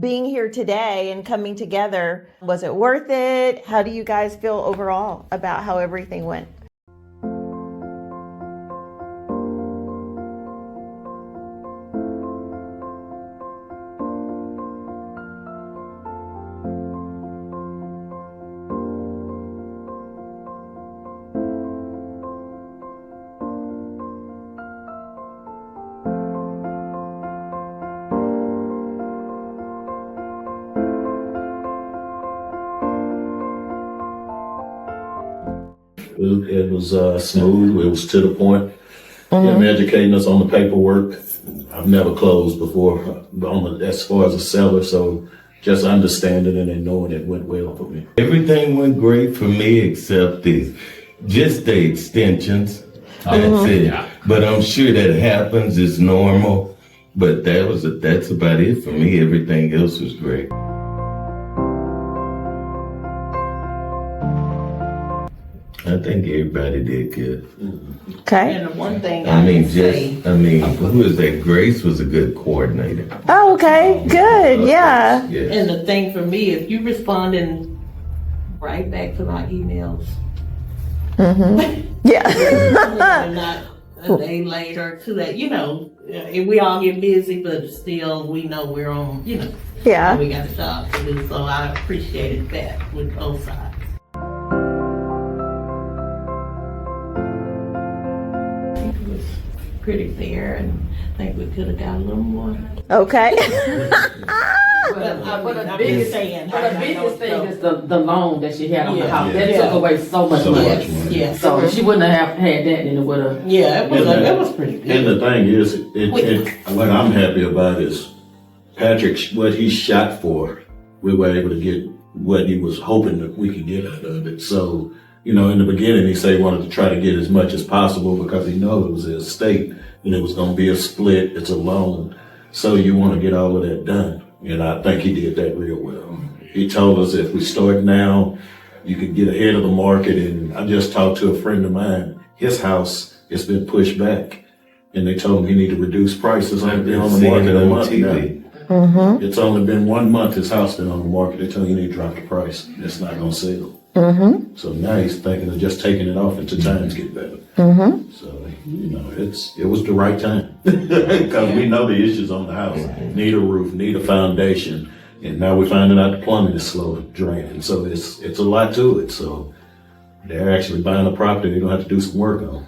being here today and coming together, was it worth it? How do you guys feel overall about how everything went? It was smooth. It was to the point. Him educating us on the paperwork. I've never closed before as far as a seller, so just understanding it and knowing it went well for me. Everything went great for me except the extensions. That's it. But I'm sure that happens. It's normal. But that's about it for me. Everything else was great. I think everybody did good. Okay. And the one thing who is that? Grace was a good coordinator. Oh, okay. Good. Yeah. Yes. and the thing for me, if you responding right back to my emails, Yeah. and not a day later to that, we all get busy, but still we know we're on, Yeah. we got a job to do. So I appreciated that with both sides. Pretty fair, and I think we could have got a little more. Okay. But the biggest thing is the loan that she had on the house. That took away so much money. Yeah. So if she wouldn't have had that, then it would have. Yeah, it was pretty good. And the thing is, what I'm happy about is Patrick, what he shot for, we were able to get what he was hoping that we could get out of it. So, in the beginning, he said he wanted to try to get as much as possible because he knew it was an estate and it was going to be a split. It's a loan. So you want to get all of that done. And I think he did that real well. He told us if we start now, you could get ahead of the market. And I just talked to a friend of mine. His house has been pushed back. And they told him he need to reduce prices. I've been on the market a month now. It's only been 1 month his house been on the market. They told him you need to drop the price. It's not going to sell. So now he's thinking of just taking it off until times get better. So, it was the right time because we know the issues on the house. Need a roof, need a foundation. And now we're finding out the plumbing is slow draining. So it's a lot to it. So they're actually buying a property they're going to have to do some work on.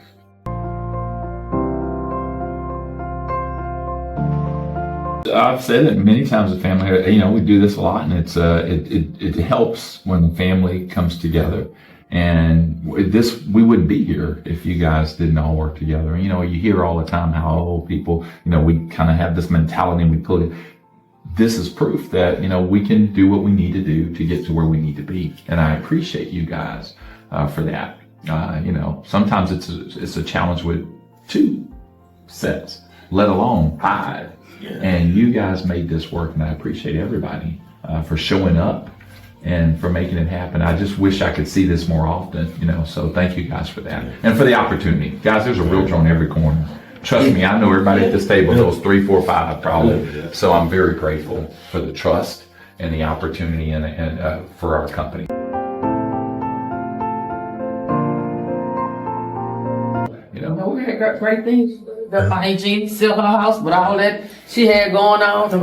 I've said it many times with family. We do this a lot, and it helps when the family comes together. And we wouldn't be here if you guys didn't all work together. You hear all the time how old people, we kind of have this mentality and we put it. This is proof that we can do what we need to do to get to where we need to be, and I appreciate you guys for that. Sometimes it's a challenge with 2 sets, let alone 5. And you guys made this work, and I appreciate everybody for showing up and for making it happen. I just wish I could see this more often, so thank you guys for that. And for the opportunity. Guys, there's a realtor on every corner. Trust me, I know everybody at this table knows 3, 4, 5 probably. So I'm very grateful for the trust and the opportunity and for our company. We had great things. My Aunt Jean sell her house with all that she had going on. So you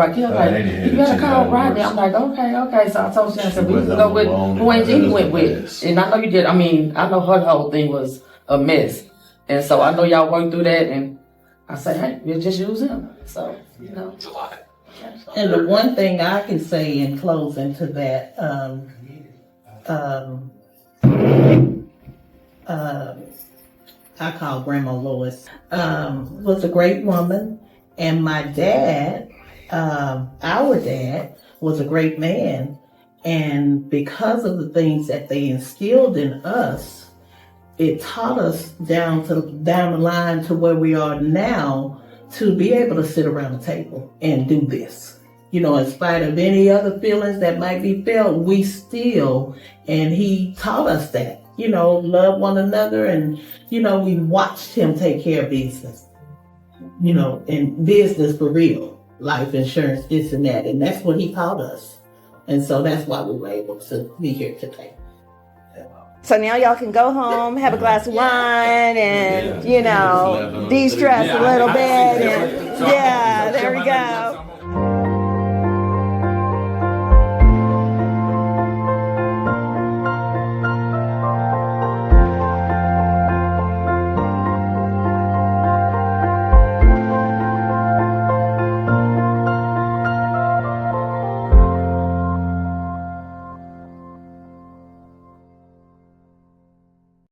better call Rodney. I'm like, okay. So I told Shannon, we can go with who Aunt Jean went with. And I know you did. I know her whole thing was a mess. And so I know y'all worked through that. And I said, hey, we'll just use him. So, It's a lot. And the one thing I can say in closing to that, I call Grandma Lois, was a great woman. And my dad, our dad, was a great man. And because of the things that they instilled in us, it taught us down the line to where we are now to be able to sit around the table and do this. In spite of any other feelings that might be felt, we still, and he taught us that. Love one another, and, we watched him take care of business, and business for real. life insurance, this and that. And that's what he taught us. And so that's why we were able to be here today. So now y'all can go home, have a glass of wine, and, you know, de-stress a little bit. And, yeah.